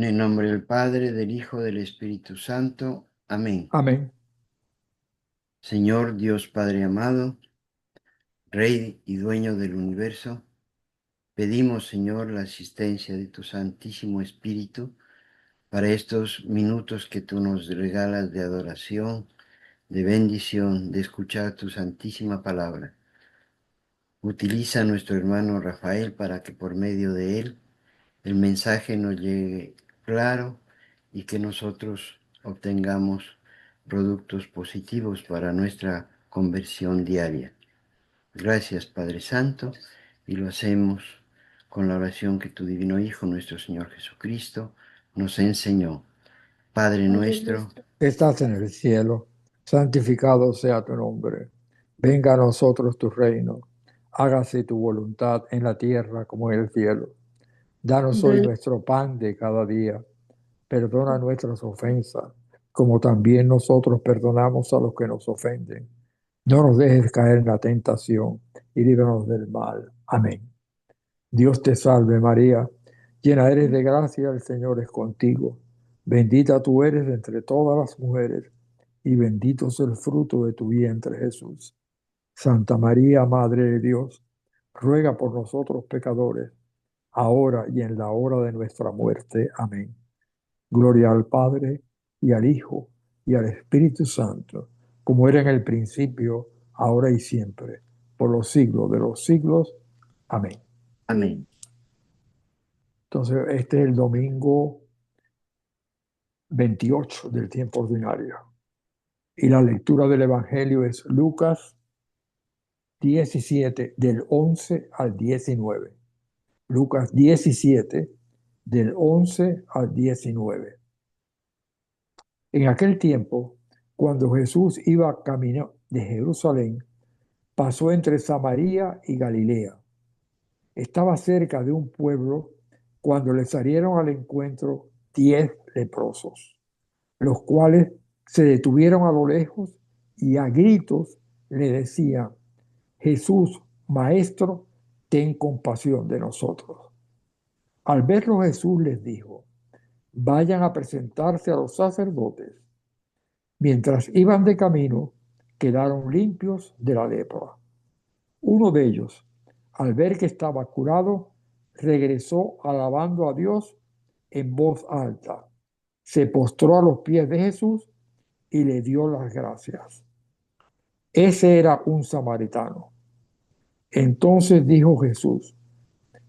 En el nombre del Padre, del Hijo, del Espíritu Santo. Amén. Amén. Señor Dios Padre amado, Rey y Dueño del universo, pedimos, Señor, la asistencia de tu Santísimo Espíritu para estos minutos que tú nos regalas de adoración, de bendición, de escuchar tu santísima palabra. Utiliza a nuestro hermano Rafael para que por medio de él el mensaje nos llegue claro y que nosotros obtengamos productos positivos para nuestra conversión diaria. Gracias, Padre Santo, y lo hacemos con la oración que tu divino Hijo, nuestro Señor Jesucristo, nos enseñó. Padre nuestro, Estás en el cielo, santificado sea tu nombre. Venga a nosotros tu reino. Hágase tu voluntad en la tierra como en el cielo. Danos hoy nuestro pan de cada día. Perdona nuestras ofensas, como también nosotros perdonamos a los que nos ofenden. No nos dejes caer en la tentación y líbranos del mal. Amén. Dios te salve María, llena eres de gracia, el Señor es contigo. Bendita tú eres entre todas las mujeres, y bendito es el fruto de tu vientre Jesús. Santa María, Madre de Dios, ruega por nosotros pecadores, ahora y en la hora de nuestra muerte. Amén. Gloria al Padre, y al Hijo, y al Espíritu Santo, como era en el principio, ahora y siempre, por los siglos de los siglos. Amén. amén. Entonces, este es el domingo 28 del tiempo ordinario. Y la lectura del Evangelio es Lucas 17, del 11 al 19. Lucas 17, del 11 al 19. En aquel tiempo, cuando Jesús iba camino de Jerusalén, pasó entre Samaria y Galilea. Estaba cerca de un pueblo cuando le salieron al encuentro 10 leprosos, los cuales se detuvieron a lo lejos y a gritos le decían: Jesús, Maestro, ten compasión de nosotros. Al verlo Jesús les dijo: vayan a presentarse a los sacerdotes. Mientras iban de camino, quedaron limpios de la lepra. Uno de ellos, al ver que estaba curado, regresó alabando a Dios en voz alta. Se postró a los pies de Jesús y le dio las gracias. Ese era un samaritano. Entonces dijo Jesús: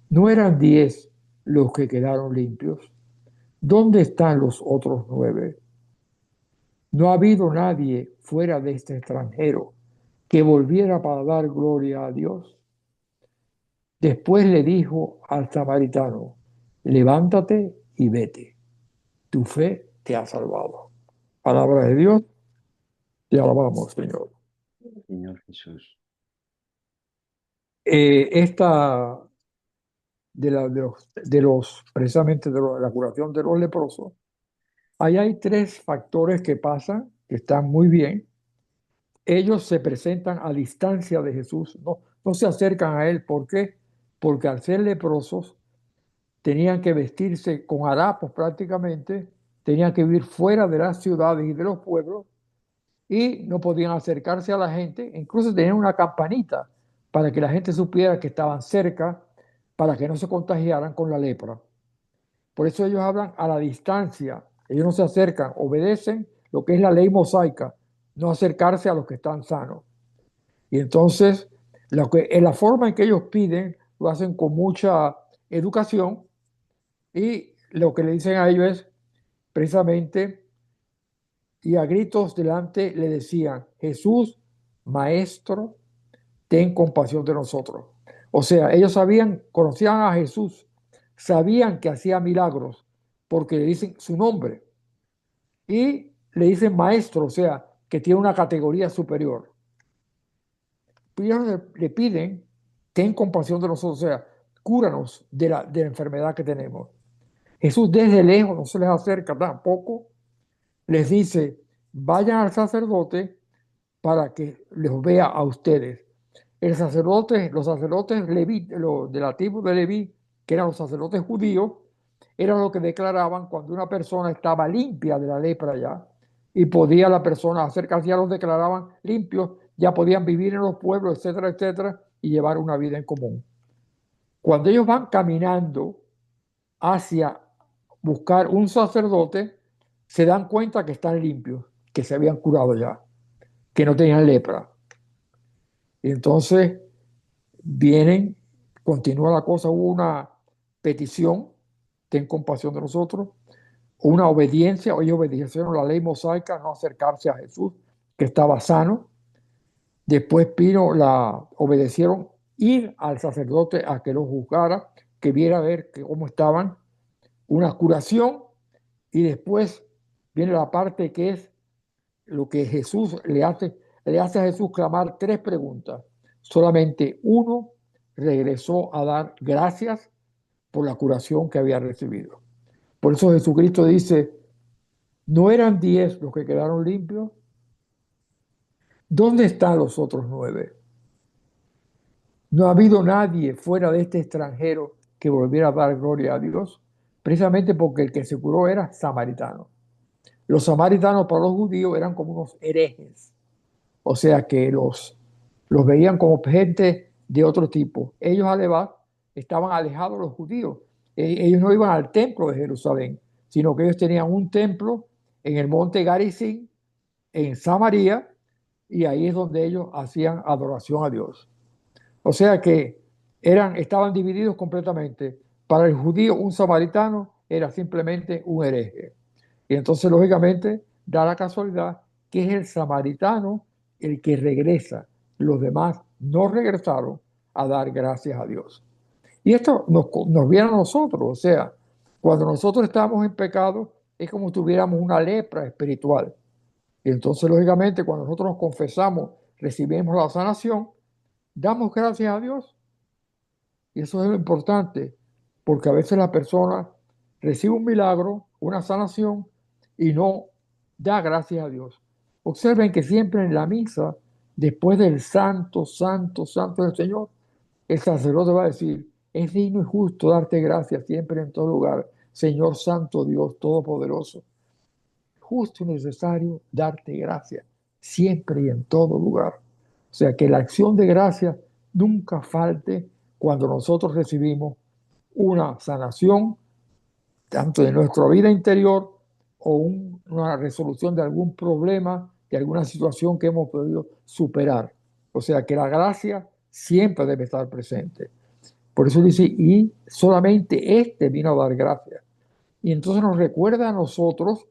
¿no eran 10 los que quedaron limpios? ¿Dónde están los otros 9? No ha habido nadie fuera de este extranjero que volviera para dar gloria a Dios. Después le dijo al samaritano: levántate y vete, tu fe te ha salvado. Palabra de Dios, te alabamos, Señor. Señor Jesús. Esta precisamente la curación de los leprosos, ahí hay tres factores que pasan, que están muy bien. Ellos se presentan a distancia de Jesús, no se acercan a él. ¿Por qué? Porque al ser leprosos tenían que vestirse con harapos prácticamente, tenían que vivir fuera de las ciudades y de los pueblos y no podían acercarse a la gente, incluso tenían una campanita para que la gente supiera que estaban cerca, para que no se contagiaran con la lepra. Por eso ellos hablan a la distancia, ellos no se acercan, obedecen lo que es la ley mosaica, no acercarse a los que están sanos. Y entonces, en la forma en que ellos piden, lo hacen con mucha educación y lo que le dicen a ellos es precisamente, y a gritos delante le decían: Jesús, Maestro, ten compasión de nosotros. O sea, ellos sabían, conocían a Jesús, sabían que hacía milagros porque le dicen su nombre y le dicen maestro, o sea, que tiene una categoría superior. Y ellos le piden: ten compasión de nosotros, o sea, cúranos de la enfermedad que tenemos. Jesús desde lejos no se les acerca tampoco, les dice: vayan al sacerdote para que los vea a ustedes. Los sacerdotes Leví, de la tribu de Leví, que eran los sacerdotes judíos, era lo que declaraban cuando una persona estaba limpia de la lepra ya y podía la persona acercarse, ya los declaraban limpios, ya podían vivir en los pueblos, etcétera, etcétera, y llevar una vida en común. Cuando ellos van caminando hacia buscar un sacerdote, se dan cuenta que están limpios, que se habían curado ya, que no tenían lepra. Y entonces vienen, continúa la cosa, hubo una petición, ten compasión de nosotros, una obediencia, ellos obedecieron la ley mosaica, no acercarse a Jesús, que estaba sano. Después obedecieron ir al sacerdote a que los juzgara, que viera a ver cómo estaban, una curación, y después viene la parte que es lo que Jesús le hace a Jesús clamar tres preguntas. Solamente uno regresó a dar gracias por la curación que había recibido. Por eso Jesucristo dice, ¿no eran 10 los que quedaron limpios? ¿Dónde están los otros 9? No ha habido nadie fuera de este extranjero que volviera a dar gloria a Dios, precisamente porque el que se curó era samaritano. Los samaritanos para los judíos eran como unos herejes, o sea que los veían como gente de otro tipo. Ellos además estaban alejados de los judíos. Ellos no iban al templo de Jerusalén, sino que ellos tenían un templo en el monte Garizim, en Samaria, y ahí es donde ellos hacían adoración a Dios. O sea que estaban divididos completamente. Para el judío, un samaritano era simplemente un hereje. Y entonces, lógicamente, da la casualidad que es el samaritano el que regresa. Los demás no regresaron a dar gracias a Dios. Y esto nos viene a nosotros. O sea, cuando nosotros estamos en pecado, es como si tuviéramos una lepra espiritual. Y entonces, lógicamente, cuando nosotros nos confesamos, recibimos la sanación, damos gracias a Dios. Y eso es lo importante, porque a veces la persona recibe un milagro, una sanación, y no da gracias a Dios. Observen que siempre en la misa, después del santo, santo, santo del Señor, el sacerdote va a decir, es digno y justo darte gracias siempre en todo lugar, Señor Santo Dios Todopoderoso. Justo y necesario darte gracias siempre y en todo lugar. O sea, que la acción de gracias nunca falte cuando nosotros recibimos una sanación, tanto de nuestra vida interior o una resolución de algún problema, de alguna situación que hemos podido superar. O sea, que la gracia siempre debe estar presente. Por eso dice, y solamente este vino a dar gracias. Y entonces nos recuerda a nosotros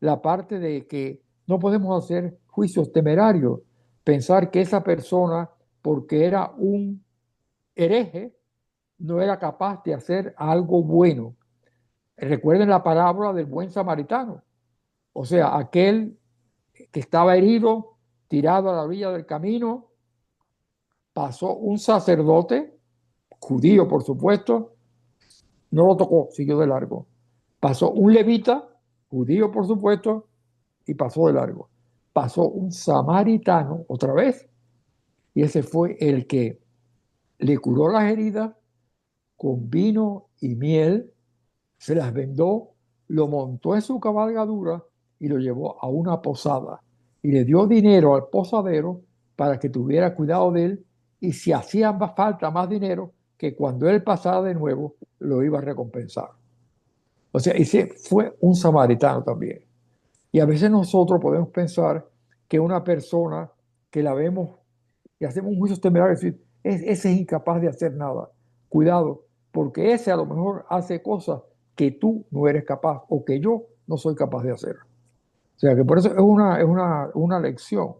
la parte de que no podemos hacer juicios temerarios, pensar que esa persona, porque era un hereje, no era capaz de hacer algo bueno. Recuerden la parábola del buen samaritano, o sea, aquel que estaba herido, tirado a la orilla del camino, pasó un sacerdote, judío por supuesto, no lo tocó, siguió de largo. Pasó un levita, judío por supuesto, y pasó de largo. Pasó un samaritano otra vez, y ese fue el que le curó las heridas con vino y miel, se las vendó, lo montó en su cabalgadura y lo llevó a una posada. Y le dio dinero al posadero para que tuviera cuidado de él, y si hacía falta más dinero, que cuando él pasara de nuevo, lo iba a recompensar. O sea, ese fue un samaritano también. Y a veces nosotros podemos pensar que una persona que la vemos y hacemos un juicio temerario, decir, ese es incapaz de hacer nada. Cuidado, porque ese a lo mejor hace cosas que tú no eres capaz o que yo no soy capaz de hacer. O sea que por eso es una lección.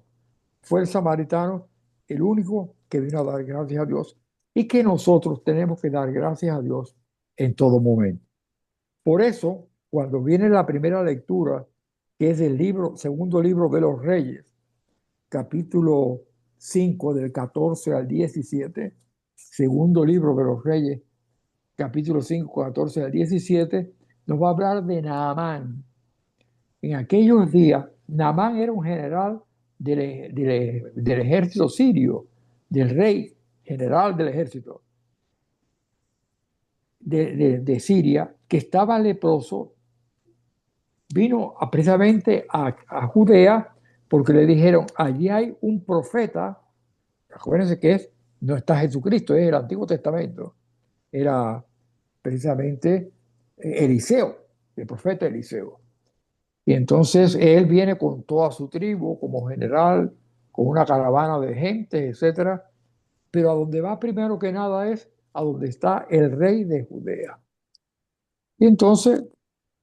Fue el samaritano el único que vino a dar gracias a Dios, y que nosotros tenemos que dar gracias a Dios en todo momento. Por eso, cuando viene la primera lectura, que es el segundo libro de los Reyes, capítulo 5 del 14 al 17, segundo libro de los Reyes, capítulo 5, 14 al 17, nos va a hablar de Naamán. En aquellos días, Naamán era un general del ejército sirio, del rey general del ejército de Siria, que estaba leproso vino precisamente a Judea porque le dijeron, allí hay un profeta, acuérdense que no está Jesucristo, es el Antiguo Testamento, era precisamente Eliseo, el profeta Eliseo. Y entonces él viene con toda su tribu como general, con una caravana de gente, etcétera, pero a donde va primero que nada es a donde está el rey de Judea. Y entonces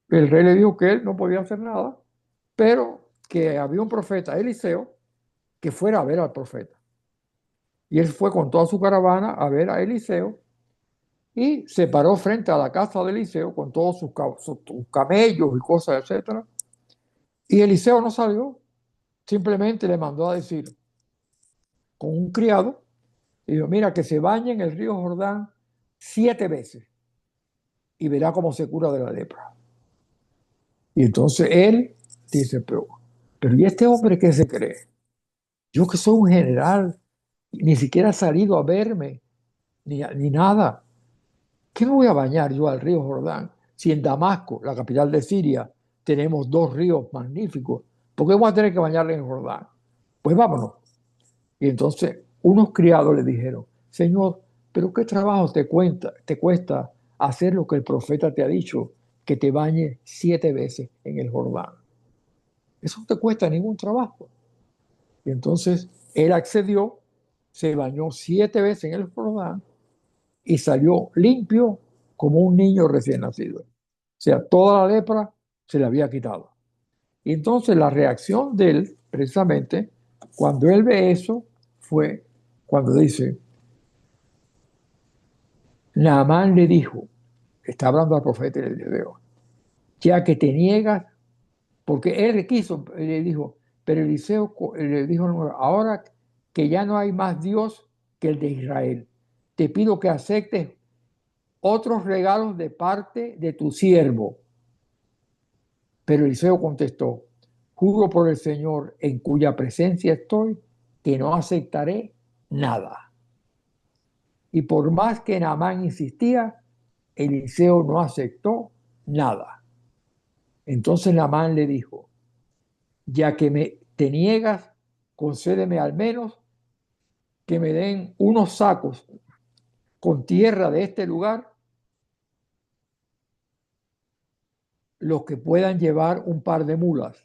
el rey le dijo que él no podía hacer nada, pero que había un profeta, Eliseo, que fuera a ver al profeta. Y él fue con toda su caravana a ver a Eliseo y se paró frente a la casa de Eliseo con todos sus camellos y cosas, etcétera. Y Eliseo no salió, simplemente le mandó a decir con un criado, y dijo, mira, que se bañe en el río Jordán 7 veces y verá cómo se cura de la lepra. Y entonces él dice, pero ¿y este hombre qué se cree? Yo que soy un general, ni siquiera ha salido a verme, ni nada. ¿Qué me voy a bañar yo al río Jordán? Si en Damasco, la capital de Siria, tenemos 2 ríos magníficos, ¿por qué voy a tener que bañarle en Jordán? Pues vámonos. Y entonces unos criados le dijeron, Señor, pero ¿qué trabajo te cuesta hacer lo que el profeta te ha dicho, que te bañe 7 veces en el Jordán? Eso no te cuesta ningún trabajo. Y entonces él accedió, se bañó 7 veces en el Jordán y salió limpio como un niño recién nacido. O sea, toda la lepra se le había quitado. Y entonces la reacción de él, precisamente, cuando él ve eso, fue cuando dice, Naamán le dijo, está hablando al profeta Eliseo, ya que te niegas, porque él le quiso, le dijo, pero Eliseo le dijo, ahora que ya no hay más Dios que el de Israel, te pido que aceptes otros regalos de parte de tu siervo. Pero Eliseo contestó, juro por el Señor en cuya presencia estoy, que no aceptaré nada. Y por más que Naamán insistía, Eliseo no aceptó nada. Entonces Naamán le dijo, ya que te niegas, concédeme al menos que me den unos sacos con tierra de este lugar, los que puedan llevar un par de mulas.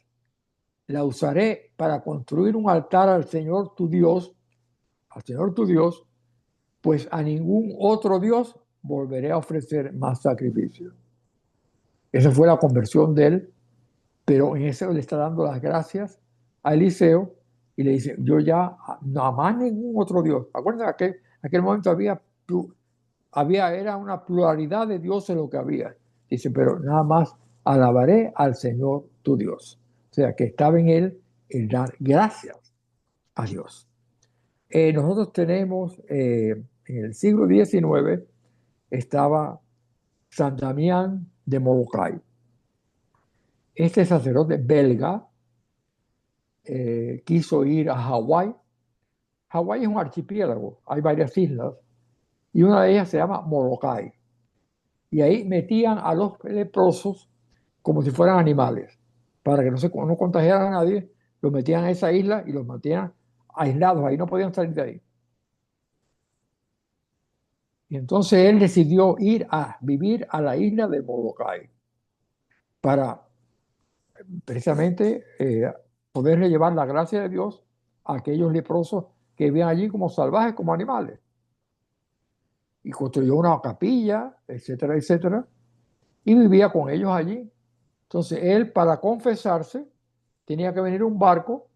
La usaré para construir un altar al Señor tu Dios, pues a ningún otro Dios volveré a ofrecer más sacrificios. Esa fue la conversión de él, pero en eso le está dando las gracias a Eliseo y le dice, yo ya no a más ningún otro Dios. Acuérdense que aquel momento era una pluralidad de dioses lo que había. Dice, pero nada más alabaré al Señor tu Dios. O sea, que estaba en él el dar gracias a Dios. Nosotros tenemos, en el siglo XIX, estaba San Damián de Molokai. Este sacerdote belga quiso ir a Hawái. Hawái es un archipiélago, hay varias islas, y una de ellas se llama Molokai. Y ahí metían a los leprosos como si fueran animales, para que no contagiaran a nadie, los metían a esa isla y los mantenían aislados, ahí no podían salir de ahí. Y entonces él decidió ir a vivir a la isla de Molokai para precisamente poderle llevar la gracia de Dios a aquellos leprosos que vivían allí como salvajes, como animales. Y construyó una capilla, etcétera, etcétera, y vivía con ellos allí. Entonces él, para confesarse, tenía que venir un barco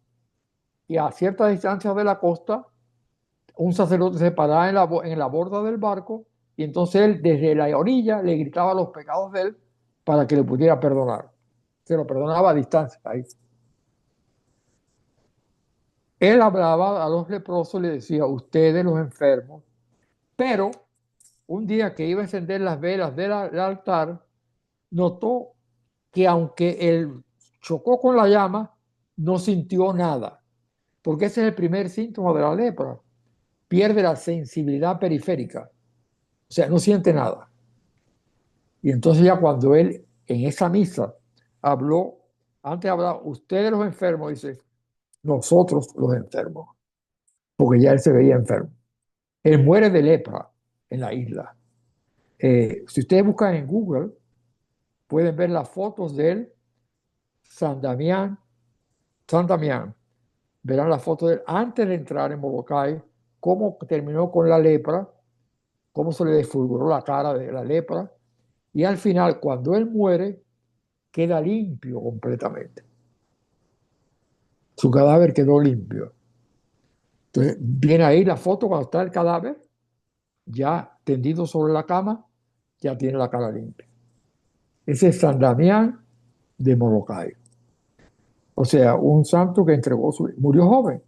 y a cierta distancia de la costa, un sacerdote se paraba en la borda del barco y entonces él desde la orilla le gritaba los pecados de él para que le pudiera perdonar. Se lo perdonaba a distancia. Ahí. Él hablaba a los leprosos y le decía, ustedes los enfermos, pero un día que iba a encender las velas del altar, notó que aunque él chocó con la llama, no sintió nada, porque ese es el primer síntoma de la lepra. Pierde la sensibilidad periférica, o sea, no siente nada. Y entonces ya cuando él en esa misa habló, antes hablaba, ustedes los enfermos, dice, nosotros los enfermos, porque ya él se veía enfermo. Él muere de lepra en la isla. Si ustedes buscan en Google, pueden ver las fotos de él, San Damián, San Damián. Verán las fotos de él antes de entrar en Molokai, cómo terminó con la lepra, cómo se le desfiguró la cara de la lepra. Y al final, cuando él muere, queda limpio completamente. Su cadáver quedó limpio. Entonces, viene ahí la foto cuando está el cadáver, ya tendido sobre la cama, ya tiene la cara limpia. Ese es San Damián de Molokai. O sea, un santo que entregó su... Murió joven.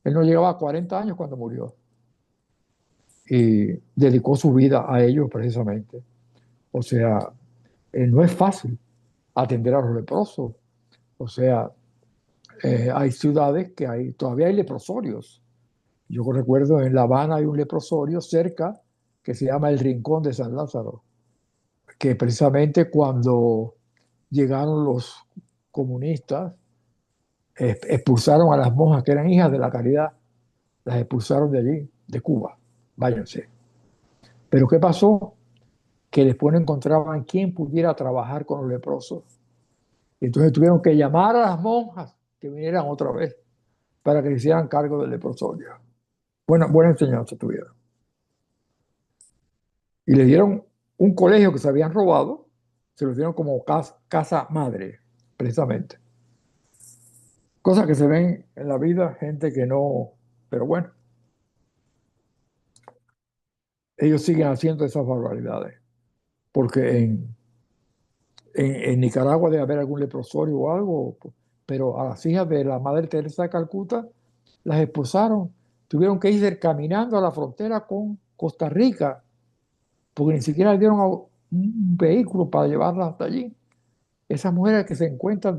Él no llegaba a 40 años cuando murió. Y dedicó su vida a ellos precisamente. O sea, no es fácil atender a los leprosos. O sea, hay ciudades que hay, todavía hay leprosorios. Yo recuerdo en La Habana hay un leprosorio cerca que se llama el Rincón de San Lázaro, que precisamente cuando llegaron los comunistas, expulsaron a las monjas que eran hijas de la caridad, las expulsaron de allí, de Cuba. Váyanse. Pero ¿qué pasó? Que después no encontraban quién pudiera trabajar con los leprosos. Y entonces tuvieron que llamar a las monjas que vinieran otra vez para que se hicieran cargo del leprosorio. Buena enseñanza tuvieron. Y le dieron un colegio que se habían robado, se lo dieron como casa madre, precisamente. Cosas que se ven en la vida, gente que no, pero bueno, ellos siguen haciendo esas barbaridades, porque en Nicaragua debe haber algún leprosorio o algo, pero a las hijas de la Madre Teresa de Calcuta las expulsaron, tuvieron que ir caminando a la frontera con Costa Rica, porque ni siquiera le dieron un vehículo para llevarlas hasta allí. Esas mujeres que se encuentran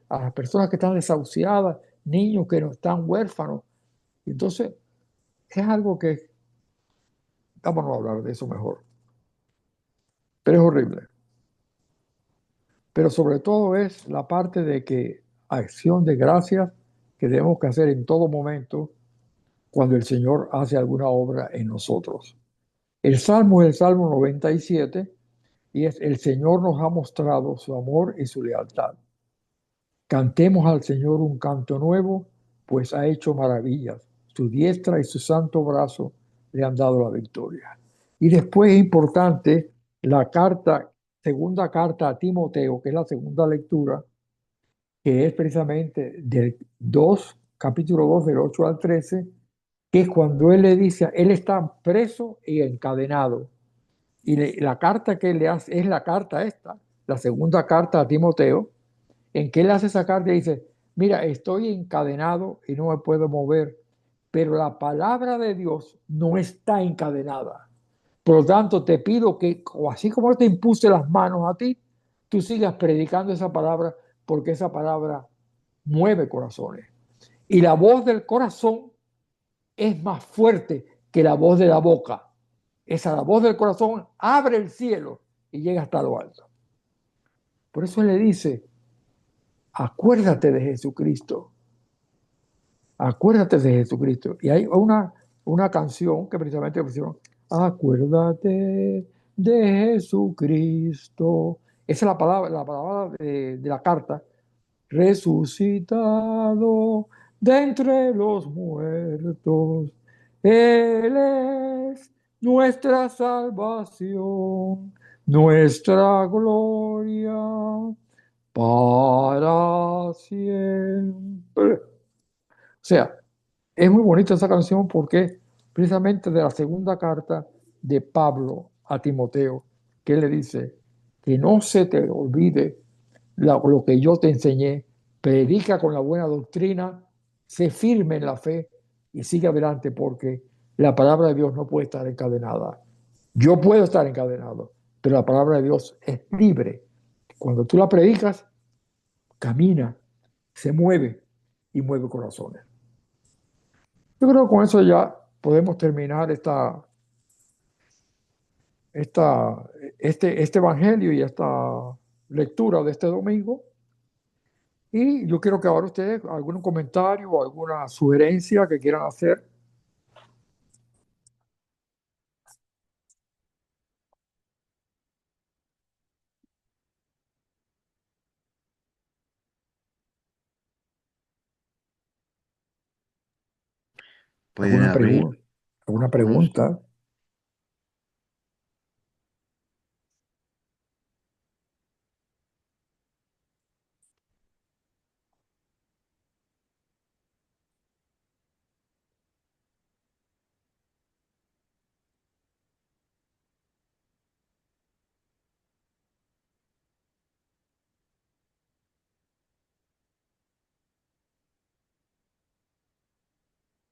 a las personas que están desahuciadas, niños que no están huérfanos. Entonces, es algo que, vámonos a hablar de eso mejor, pero es horrible. Pero sobre todo es la parte de que acción de gracias que debemos que hacer en todo momento cuando el Señor hace alguna obra en nosotros. El Salmo es el Salmo 97 y es el Señor nos ha mostrado su amor y su lealtad. Cantemos al Señor un canto nuevo, pues ha hecho maravillas. Su diestra y su santo brazo le han dado la victoria. Y después es importante la carta, segunda carta a Timoteo, que es la segunda lectura, que es precisamente del 2, capítulo 2, del 8 al 13, que es cuando él le dice, él está preso y encadenado. Y la carta que él le hace es la carta esta, la segunda carta a Timoteo, en que él hace esa carta y dice, mira, estoy encadenado y no me puedo mover, pero la palabra de Dios no está encadenada. Por lo tanto, te pido que, así como te impuse las manos a ti, tú sigas predicando esa palabra, porque esa palabra mueve corazones. Y la voz del corazón es más fuerte que la voz de la boca. La voz del corazón abre el cielo y llega hasta lo alto. Por eso él le dice, acuérdate de Jesucristo. Acuérdate de Jesucristo. Y hay una canción que precisamente pusieron, acuérdate de Jesucristo. Esa es la palabra de la carta. Resucitado de entre los muertos. Él es nuestra salvación, nuestra gloria para siempre. O sea, es muy bonita esa canción porque precisamente de la segunda carta de Pablo a Timoteo, que le dice que no se te olvide lo que yo te enseñé, predica con la buena doctrina, sé firme en la fe y sigue adelante porque la palabra de Dios no puede estar encadenada. Yo puedo estar encadenado, pero la palabra de Dios es libre. Cuando tú la predicas, camina, se mueve y mueve corazones. Yo creo que con eso ya podemos terminar esta este evangelio y esta lectura de este domingo. Y yo quiero que ahora ustedes algún comentario o alguna sugerencia que quieran hacer. Pueden ¿Alguna abrir pregunta? ¿Alguna con, pregunta?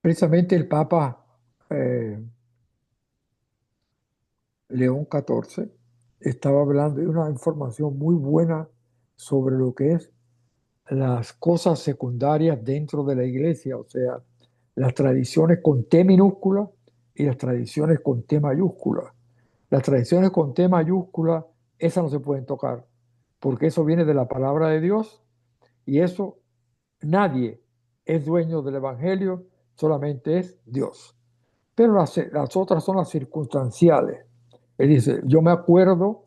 Precisamente el Papa eh, León XIV estaba hablando de una información muy buena sobre lo que es las cosas secundarias dentro de la iglesia, o sea, las tradiciones con T minúscula y las tradiciones con T mayúscula. Las tradiciones con T mayúscula, esas no se pueden tocar, porque eso viene de la palabra de Dios y eso nadie es dueño del Evangelio, solamente es Dios. Pero las otras son las circunstanciales. Él dice, yo me acuerdo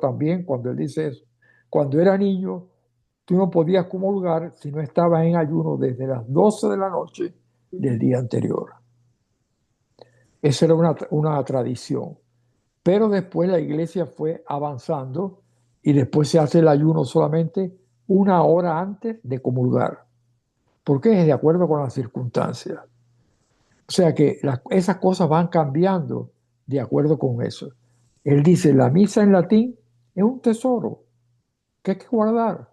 también cuando él dice eso, cuando era niño, tú no podías comulgar si no estabas en ayuno desde las 12 de la noche del día anterior. Esa era una tradición. Pero después la iglesia fue avanzando y después se hace el ayuno solamente una hora antes de comulgar, porque es de acuerdo con las circunstancias. O sea que esas cosas van cambiando de acuerdo con eso. Él dice, la misa en latín es un tesoro que hay que guardar.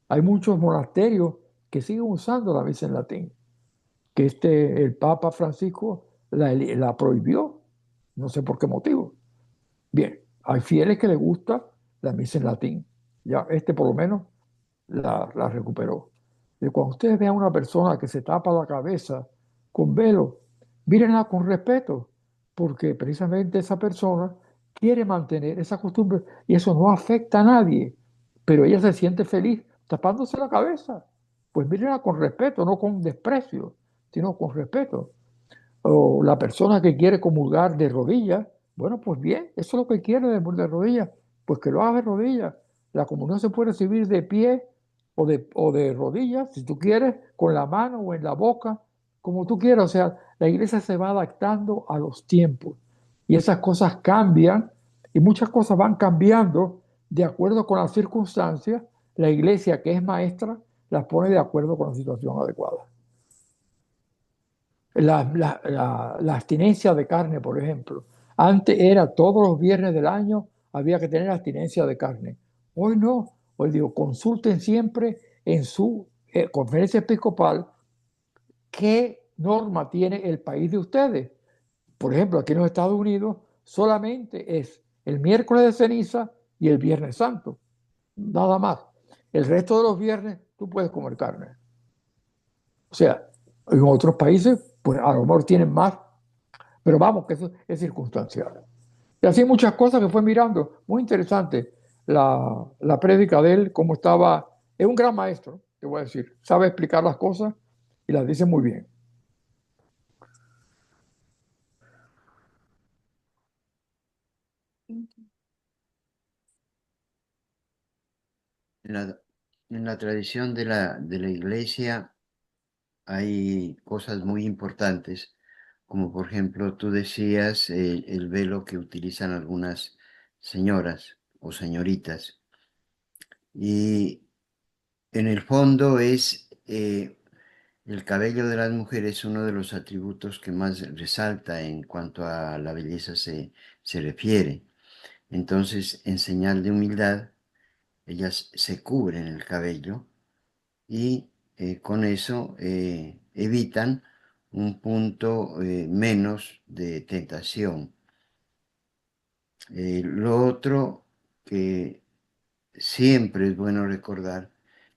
Hay muchos monasterios que siguen usando la misa en latín, que el Papa Francisco la prohibió, no sé por qué motivo. Bien, hay fieles que les gusta la misa en latín. Ya, por lo menos la recuperó. Y cuando ustedes vean a una persona que se tapa la cabeza con velo, mírenla con respeto, porque precisamente esa persona quiere mantener esa costumbre y eso no afecta a nadie, pero ella se siente feliz tapándose la cabeza. Pues mírenla con respeto, no con desprecio, sino con respeto. O la persona que quiere comulgar de rodillas, bueno, pues bien, eso es lo que quiere de rodillas, pues que lo haga de rodillas. La comunión se puede recibir de pie o de rodillas, si tú quieres, con la mano o en la boca, como tú quieras. O sea, la iglesia se va adaptando a los tiempos y esas cosas cambian y muchas cosas van cambiando de acuerdo con las circunstancias. La iglesia, que es maestra, las pone de acuerdo con la situación adecuada. La abstinencia de carne, por ejemplo. Antes era todos los viernes del año había que tener abstinencia de carne. Hoy no. Hoy digo, consulten siempre en su conferencia episcopal qué norma tiene el país de ustedes. Por ejemplo, aquí en los Estados Unidos solamente es el miércoles de ceniza y el viernes santo. Nada más. El resto de los viernes tú puedes comer carne. O sea, en otros países, pues a lo mejor tienen más. Pero vamos, que eso es circunstancial. Y así muchas cosas que fue mirando. Muy interesante la prédica de él, cómo estaba. Es un gran maestro, te voy a decir. Sabe explicar las cosas y las dice muy bien. en la, en la tradición de la iglesia hay cosas muy importantes, como por ejemplo tú decías el velo que utilizan algunas señoras o señoritas. Y en el fondo es el cabello de las mujeres uno de los atributos que más resalta en cuanto a la belleza se refiere. Entonces, en señal de humildad, ellas se cubren el cabello y con eso evitan un punto menos de tentación. Lo otro que siempre es bueno recordar,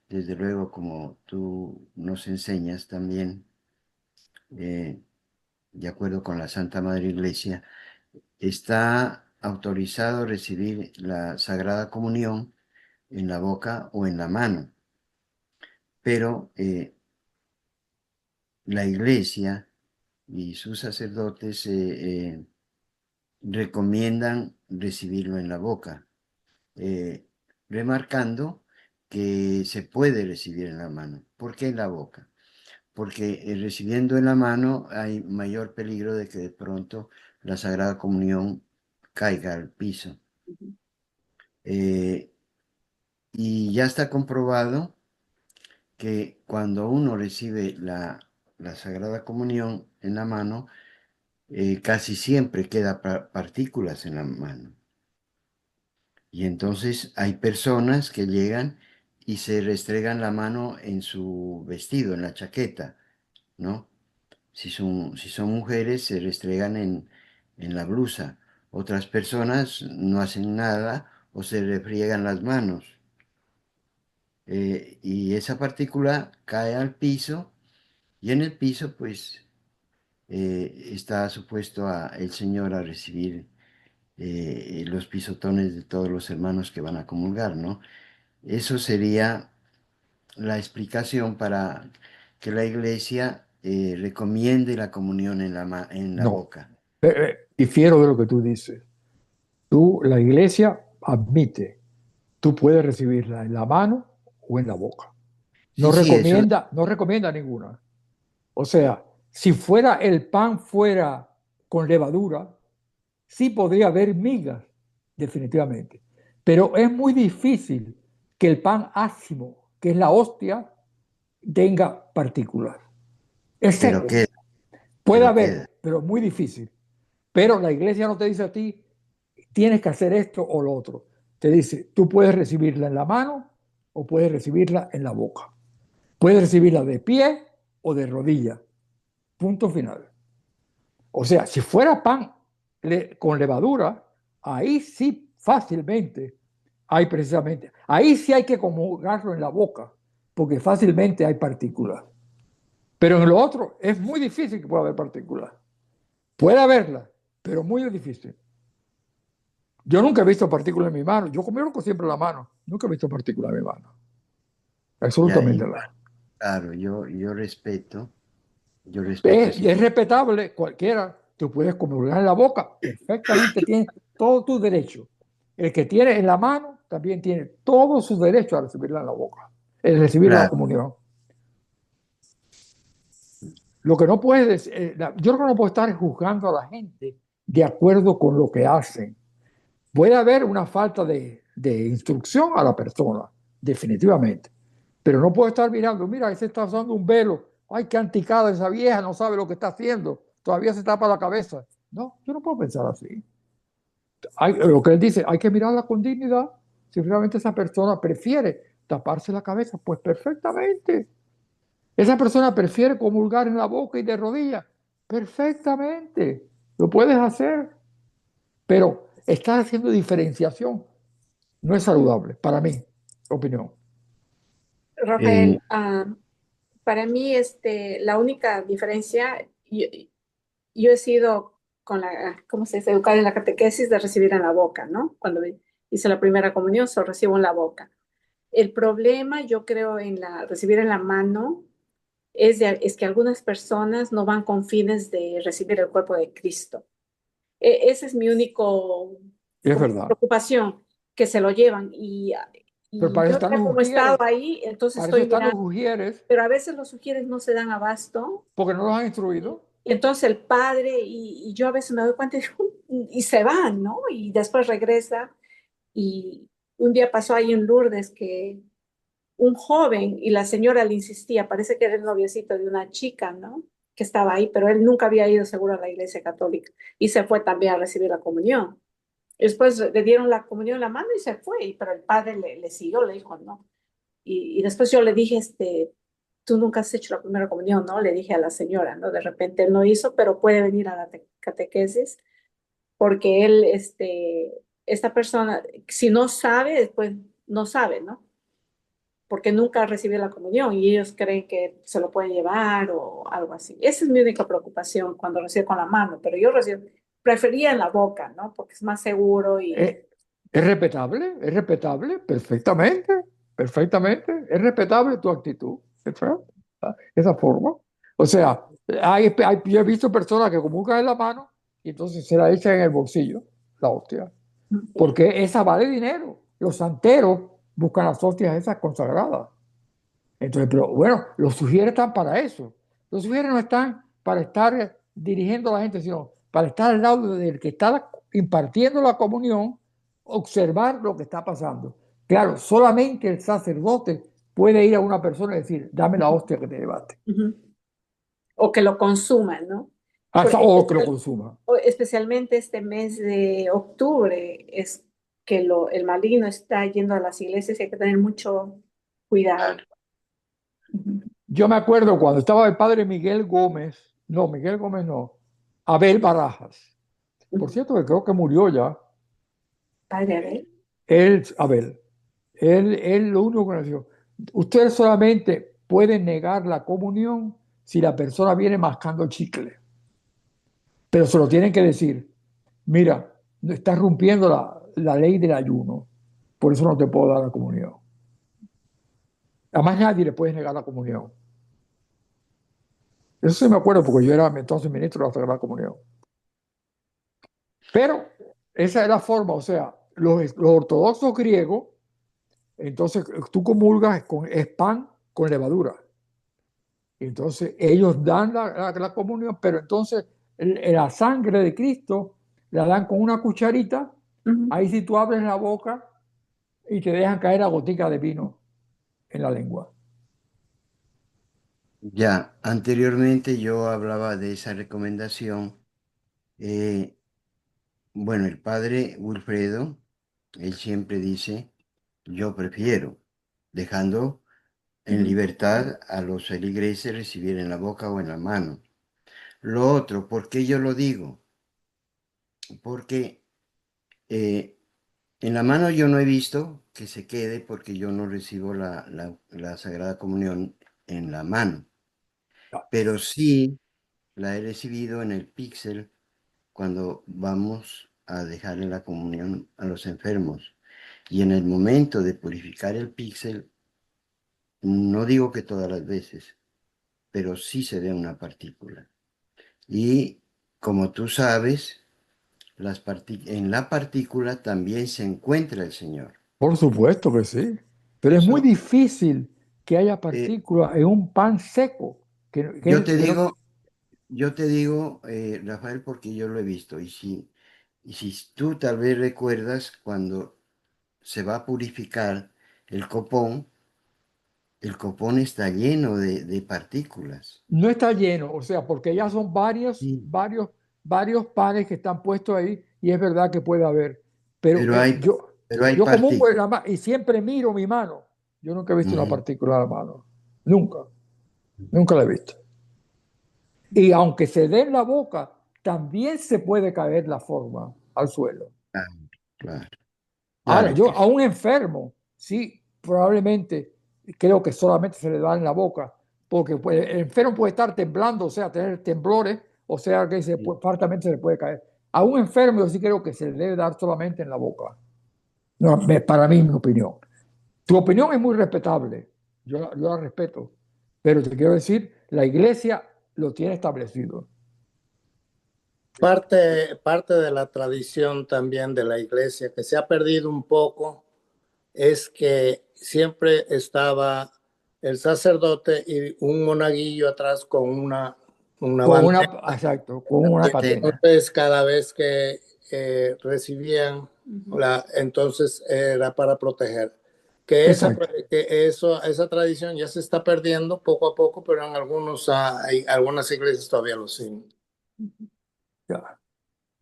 desde luego como tú nos enseñas también, eh, de acuerdo con la Santa Madre Iglesia, está autorizado recibir la Sagrada Comunión en la boca o en la mano, pero la Iglesia y sus sacerdotes recomiendan recibirlo en la boca, eh, remarcando que se puede recibir en la mano. ¿Por qué en la boca? Porque recibiendo en la mano hay mayor peligro de que de pronto la Sagrada Comunión caiga al piso. Ujú. Eh, y ya está comprobado que cuando uno recibe la Sagrada Comunión en la mano, casi siempre queda partículas en la mano. Y entonces hay personas que llegan y se restregan la mano en su vestido, en la chaqueta, ¿no? Si son mujeres, se restregan en la blusa. Otras personas no hacen nada o se refriegan las manos. Y esa partícula cae al piso y en el piso, pues, está supuesto el Señor a recibir los pisotones de todos los hermanos que van a comulgar, ¿no? Eso sería la explicación para que la iglesia recomiende la comunión en la No, boca. difiero de lo que tú dices. La iglesia admite, tú puedes recibirla en la mano o en la boca. Sí, sí, eso, No recomienda ninguna. O sea, si fuera el pan fuera con levadura, sí podría haber migas, definitivamente. Pero es muy difícil que el pan ácimo, que es la hostia, tenga partículas. Es pero seco. queda, Puede pero queda. haber, pero es muy difícil. Pero la iglesia no te dice a ti, tienes que hacer esto o lo otro. Te dice, tú puedes recibirla en la mano o puedes recibirla en la boca. Puedes recibirla de pie o de rodilla. Punto final. O sea, si fuera pan con levadura, ahí sí fácilmente hay precisamente, ahí sí hay que comulgarlo en la boca, porque fácilmente hay partículas. Pero en lo otro es muy difícil que pueda haber partículas. Puede haberlas, pero muy difícil. Yo nunca he visto partículas en mi mano. Yo comí siempre en la mano. Nunca he visto partículas en mi mano. Ya, Absolutamente nada. claro, yo respeto ese Es punto. respetable cualquiera. Tú puedes comulgar en la boca perfectamente. Tienes todo tu derecho. El que tiene en la mano también tiene todo su derecho a recibirla en la boca. El recibir la Claro, comunión. Lo que no puedes, yo creo que no puedo estar juzgando a la gente de acuerdo con lo que hacen. Puede haber una falta de instrucción a la persona, definitivamente. Pero no puedo estar mirando, mira, ese está usando un velo. Ay, qué anticada esa vieja, no sabe lo que está haciendo. Todavía se tapa la cabeza. No, yo no puedo pensar así. Lo que él dice, hay que mirarla con dignidad. Si realmente esa persona prefiere taparse la cabeza, pues perfectamente. Esa persona prefiere comulgar en la boca y de rodillas. Perfectamente. Lo puedes hacer. Pero estar haciendo diferenciación no es saludable, para mí, opinión. en- Rafael, para mí la única diferencia, yo he sido ¿cómo se dice? Educada en la catequesis de recibir en la boca, ¿no? Cuando hice la primera comunión, solo recibo en la boca. El problema, yo creo, en recibir en la mano es que algunas personas no van con fines de recibir el cuerpo de Cristo. Ese es mi único Y es como verdad. preocupación, que se lo llevan. Pero Y para eso yo están ya los como he estado ujieres, ahí, entonces para eso estoy están los mirando, ujieres, pero a veces los sugieres no se dan abasto. porque no los han instruido. Y entonces el padre, y yo a veces me doy cuenta y se van, ¿no? Y después regresa. Y un día pasó ahí en Lourdes que un joven y la señora le insistía, parece que era el noviecito de una chica, ¿no? Que estaba ahí, pero él nunca había ido seguro a la iglesia católica y se fue también a recibir la comunión. Después le dieron la comunión en la mano y se fue, pero el padre le siguió, le dijo, no. Y después yo le dije, tú nunca has hecho la primera comunión, ¿no? Le dije a la señora, ¿no? De repente él no hizo, pero puede venir a la catequesis porque él, esta persona, si no sabe, después no sabe, ¿no? Porque nunca recibió la comunión y ellos creen que se lo pueden llevar o algo así. Esa es mi única preocupación cuando recibo con la mano, pero yo recibo prefería en la boca, ¿no? Porque es más seguro y... Es, es respetable, perfectamente, perfectamente. Es respetable tu actitud, esa forma. O sea, yo he visto personas que comulgan en la mano y entonces se la echan en el bolsillo, la hostia. Porque esa vale dinero. Los santeros buscan las hostias esas consagradas. Entonces, pero bueno, los sugieres están para eso. Los sugieres no están para estar dirigiendo a la gente, sino para estar al lado del que está impartiendo la comunión, observar lo que está pasando. Claro, solamente el sacerdote puede ir a una persona y decir, dame la hostia que te llevaste. O que lo consuman, ¿no? O que lo consuma. Especialmente este mes de octubre es que el maligno está yendo a las iglesias y hay que tener mucho cuidado. Yo me acuerdo cuando estaba el padre Miguel Gómez, no, Abel Barajas. Por cierto, que creo que murió ya. Padre Abel. Abel, él lo único que nos dijo, ustedes solamente pueden negar la comunión si la persona viene mascando chicle, pero se lo tienen que decir, mira, estás rompiendo la ley del ayuno, por eso no te puedo dar la comunión. A más nadie le puede negar la comunión. Eso sí me acuerdo porque yo era entonces ministro de la Sagrada Comunión. Pero esa es la forma, o sea, los ortodoxos griegos, entonces tú comulgas es pan con levadura. Entonces ellos dan la comunión, pero entonces la sangre de Cristo la dan con una cucharita. Ahí si tú abres la boca y te dejan caer la gotica de vino en la lengua. Ya, anteriormente yo hablaba de esa recomendación. eh, bueno, el padre Wilfredo, él siempre dice, yo prefiero, dejando en libertad a los feligreses recibir en la boca o en la mano. Lo otro, ¿por qué yo lo digo? Porque en la mano yo no he visto que se quede porque yo no recibo la Sagrada Comunión en la mano, pero sí la he recibido en el píxel cuando vamos a dejarle la comunión a los enfermos. Y en el momento de purificar el píxel, no digo que todas las veces, pero sí se ve una partícula. Y como tú sabes, en la partícula también se encuentra el Señor. Por supuesto que sí, pero es muy Eso, difícil que haya eh, partículas en un pan seco. yo te digo, Rafael, porque yo lo he visto. Y si tú tal vez recuerdas cuando se va a purificar el copón está lleno de partículas. No está lleno, o sea, porque ya son Sí. varios panes que están puestos ahí y es verdad que puede haber. Pero Pero hay, pero hay yo comulgo en partículas. la mano y siempre miro mi mano. Yo nunca he visto una Ujú. partícula en la mano. Nunca, nunca la he visto. Y aunque se dé en la boca, también se puede caer la forma al suelo. Claro, claro, Ahora, claro que yo a sí. un enfermo, sí, probablemente creo que solamente se le da en la boca, porque pues, el enfermo puede estar temblando, o sea, tener temblores, o sea, que partamente se le puede caer. A un enfermo yo sí creo que se le debe dar solamente en la boca. No, para mí, mi opinión. Tu opinión es muy respetable, yo la respeto, pero te quiero decir, la iglesia lo tiene establecido. Parte de la tradición también de la iglesia que se ha perdido un poco es que siempre estaba el sacerdote y un monaguillo atrás con una Con una, bandera. exacto, con una patena. Entonces, cada vez que recibían entonces era para proteger. Exacto. Esa tradición ya se está perdiendo poco a poco, pero en algunas iglesias todavía lo siguen. Ya.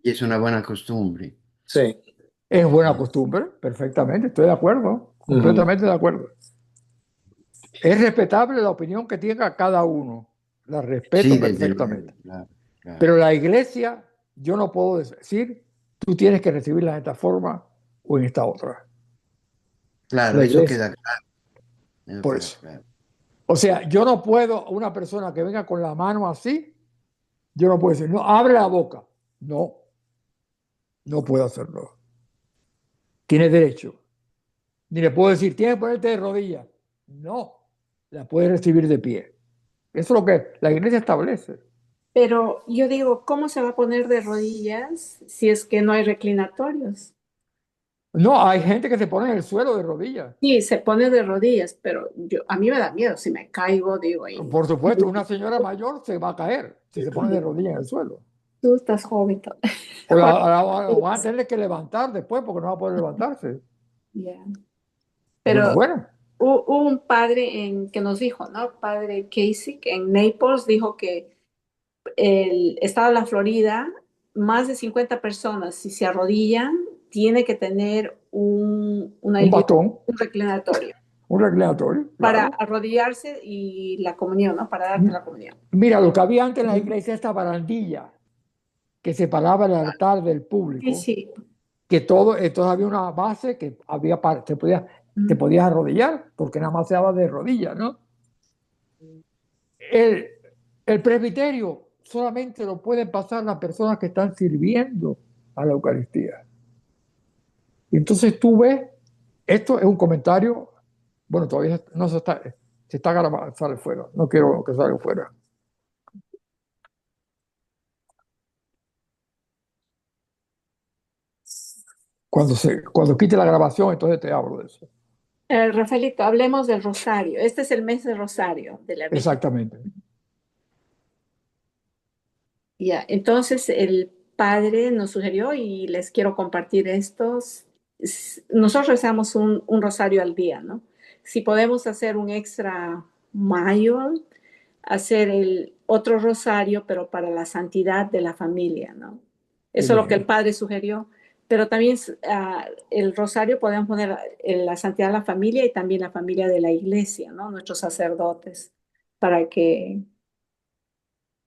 Y es una buena costumbre. Sí. Es buena costumbre, perfectamente, estoy de acuerdo, Ujú. completamente de acuerdo. Es respetable la opinión que tenga cada uno, la Sí, respeto desde luego, perfectamente. claro, claro. Pero la iglesia, yo no puedo decir, tú tienes que recibirla de esta forma o en esta otra. Claro, La eso iglesia, queda claro. Eso por queda eso. claro. O sea, yo no puedo, una persona que venga con la mano así, yo no puedo decir, no, abre la boca. No, no puede hacerlo. Tiene derecho. Ni le puedo decir, tienes que ponerte de rodillas. No, la puede recibir de pie. Eso es lo que la iglesia establece. Pero yo digo, ¿cómo se va a poner de rodillas si es que no hay reclinatorios? No, hay gente que se pone en el suelo de rodillas. Sí, se pone de rodillas, pero a mí me da miedo si me caigo, digo, ahí. Por supuesto, una señora mayor se va a caer si se pone de rodillas en el suelo. Tú estás joven. O la van a tener que levantar después porque no va a poder levantarse. Ya. Pero Pero bueno, hubo un padre que nos dijo, ¿no? Padre Casey, que en Naples dijo que el estado de la Florida, más de 50 personas, si se arrodillan, tiene que tener una un iglesia, bastón, un reclinatorio un reclinatorio, para claro. arrodillarse y la comunión, ¿no? Para darte la comunión. Mira, lo que había antes en la iglesia, esta barandilla que separaba el altar del Sí, público, sí. que todo, entonces había una base que había, te podías arrodillar, porque nada más se daba de rodillas, ¿no? El, el presbiterio solamente lo pueden pasar las personas que están sirviendo a la Eucaristía. Y entonces tú ves, esto es un comentario, bueno, todavía no se está grabando, sale fuera, no quiero que salga fuera. Cuando quite la grabación, entonces te hablo de eso. Rafaelito, hablemos del rosario. Este es el mes del rosario de la Virgen. Exactamente. Ya, entonces el padre nos sugirió y les quiero compartir estos. Nosotros rezamos un rosario al día, ¿no? Si podemos hacer un extra mayo, hacer el otro rosario, pero para la santidad de la familia, ¿no? Qué Eso es lo que el bien. padre sugirió. Pero también el rosario podemos poner la santidad de la familia y también la familia de la iglesia, ¿no? Nuestros sacerdotes, para que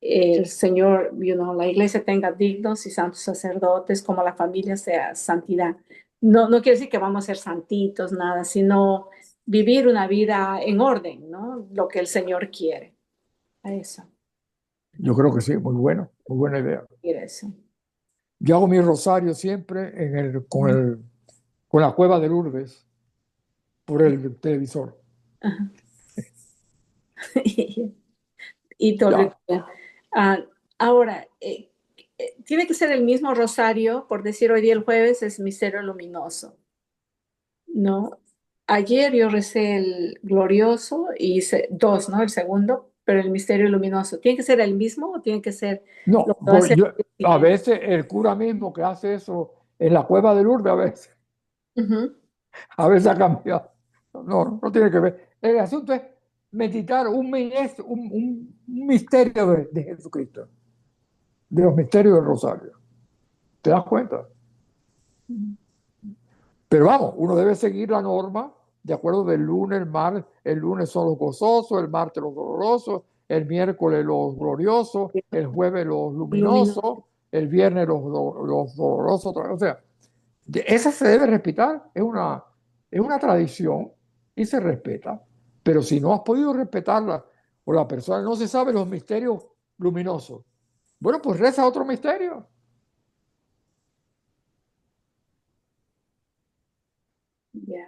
el Señor, la iglesia tenga dignos y santos sacerdotes, como la familia sea santidad. No, no quiere decir que vamos a ser santitos, nada, sino vivir una vida en orden, ¿no? Lo que el Señor quiere. A eso, Yo creo que sí, muy buena idea. quiere eso. Yo hago mi rosario siempre con la cueva de Lourdes por el televisor. Ajá. Y te Ya. ahora, tiene que ser el mismo rosario, por decir hoy día el jueves es misterio luminoso, ¿no? Ayer yo recé el glorioso y hice dos, ¿no? El segundo, pero el misterio luminoso. ¿Tiene que ser el mismo o tiene que ser No, lo que va a ser el a siguiente? veces el cura mismo que hace eso en la cueva de Lourdes, Ujú. a veces ha cambiado. No, no tiene que ver. El asunto es meditar un misterio de Jesucristo, de los misterios del rosario. ¿Te das cuenta? Pero vamos, uno debe seguir la norma de acuerdo del lunes, el lunes son los gozosos, el martes los dolorosos, el miércoles los gloriosos, el jueves los Luminoso. luminosos, el viernes los dolorosos. O sea, esa se debe respetar, es una tradición y se respeta. Pero si no has podido respetarla o la persona no se sabe los misterios luminosos, bueno, pues reza otro misterio. Ya.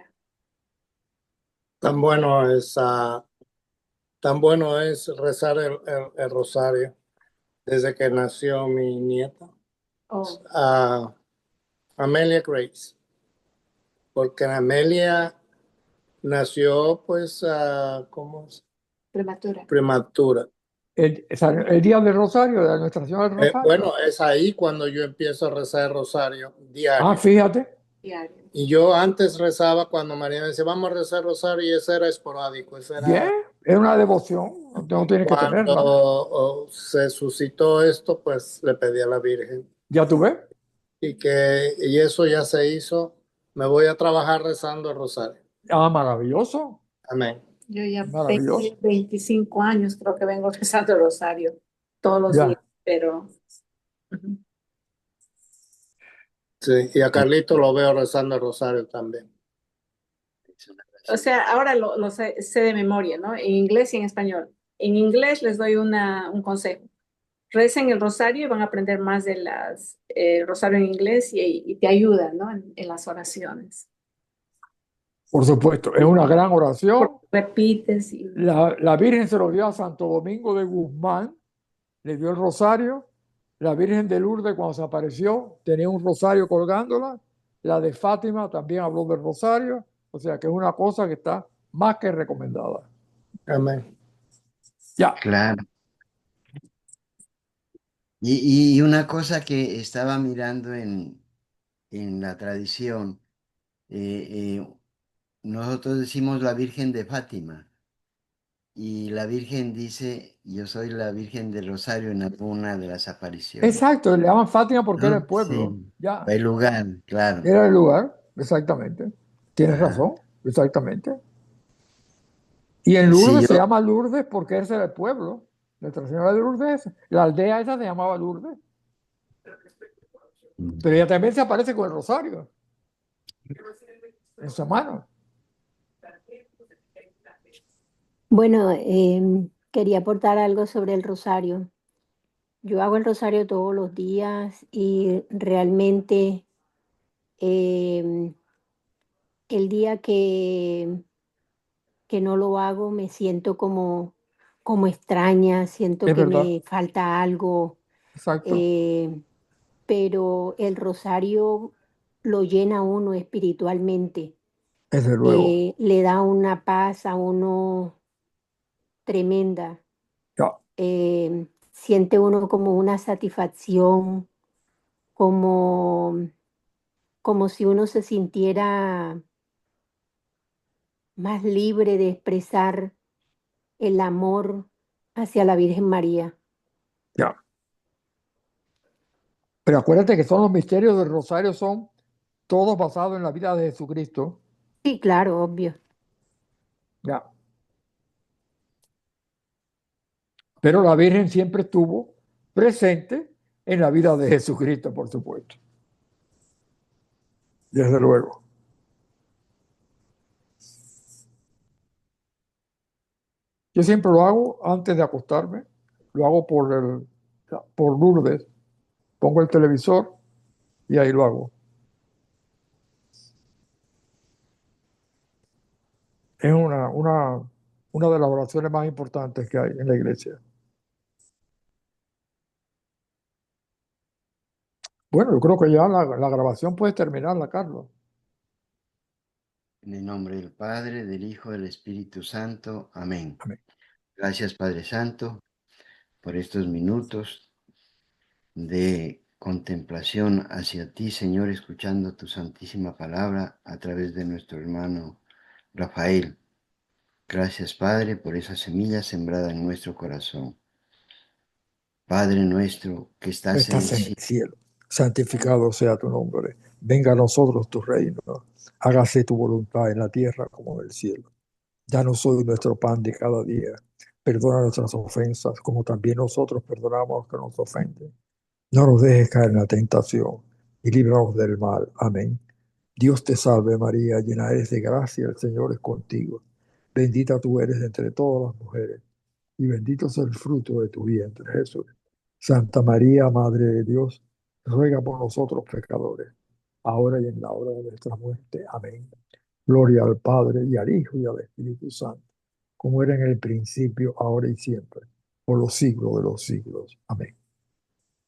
Tan bueno es, tan bueno es rezar el rosario desde que nació mi nieta, Oh, ah, Amelia Grace, porque Amelia nació pues como prematura. prematura. El día del Rosario, de la Nuestra Señora del Rosario. Bueno, es ahí cuando yo empiezo a rezar el rosario Ah, diario. fíjate, Diario. Y yo antes rezaba cuando María me decía, vamos a rezar el rosario, y eso era esporádico. Eso bien, era es una devoción, no tienes que cuando tenerla. se suscitó esto, pues le pedí a la Virgen. ¿Ya tú ves? Y eso ya se hizo. Me voy a trabajar rezando el rosario. Ah, maravilloso, Yo Amén. ya maravilloso. 25 años creo que vengo rezando el rosario todos los días, Ya, pero ujú. Sí, y a Carlito lo veo rezando el rosario también. O sea, ahora lo sé de memoria, ¿no? En inglés y en español. En inglés les doy un consejo. recen el rosario y van a aprender más de las rosario en inglés y te ayudan, ¿no? En las oraciones. Por supuesto, es una gran oración. Repites y La Virgen se lo dio a Santo Domingo de Guzmán, le dio el rosario. La Virgen de Lourdes, cuando se apareció, tenía un rosario colgándola. La de Fátima también habló del rosario. O sea que es una cosa que está más que recomendada. Amén. Ya, Claro. Y una cosa que estaba mirando en la tradición, nosotros decimos la Virgen de Fátima y la Virgen dice, yo soy la Virgen del Rosario en alguna de las apariciones. exacto, le llaman Fátima porque era el ¿No? pueblo. Sí, Ya, el lugar, claro. era el lugar, exactamente. Tienes Ajá. razón, exactamente. Y en Sí, Lourdes se yo. llama Lourdes porque ese era el pueblo. Nuestra Señora de Lourdes, la aldea esa se llamaba Lourdes, pero ella también se aparece con el rosario en su mano. Bueno, quería aportar algo sobre el rosario. Yo hago el rosario todos los días y realmente em, el día que no lo hago me siento como extraña, siento Es que verdad, me falta algo, exacto, eh, pero el rosario lo llena a uno espiritualmente, desde luego. le da una paz a uno tremenda. Ya, Siente uno como una satisfacción, como, como si uno se sintiera más libre de expresar el amor hacia la Virgen María. ya. Pero acuérdate que son los misterios del rosario, son todos basados en la vida de Jesucristo. Sí, claro, obvio. Ya. Pero la Virgen siempre estuvo presente en la vida de Jesucristo, por supuesto. Desde luego. Yo siempre lo hago antes de acostarme, lo hago por Lourdes, pongo el televisor y ahí lo hago. Es una de las oraciones más importantes que hay en la iglesia. Bueno, yo creo que ya la grabación puede terminarla, Carlos. En el nombre del Padre, del Hijo, del Espíritu Santo. Amén. Amén. Gracias, Padre Santo, por estos minutos de contemplación hacia ti, Señor, escuchando tu santísima palabra a través de nuestro hermano Rafael. Gracias, Padre, por esa semilla sembrada en nuestro corazón. Padre nuestro que estás en Estás el en el cielo. cielo, santificado sea tu nombre. Venga a nosotros tu reino. Hágase tu voluntad en la tierra como en el cielo. Danos hoy nuestro pan de cada día. Perdona nuestras ofensas, como también nosotros perdonamos a los que nos ofenden. No nos dejes caer en la tentación y líbranos del mal. Amén. Dios te salve María, llena eres de gracia, el Señor es contigo. Bendita tú eres entre todas las mujeres y bendito es el fruto de tu vientre, Jesús. Santa María, Madre de Dios, ruega por nosotros pecadores, ahora y en la hora de nuestra muerte. Amén. Gloria al Padre y al Hijo y al Espíritu Santo, como era en el principio, ahora y siempre, por los siglos de los siglos. Amén.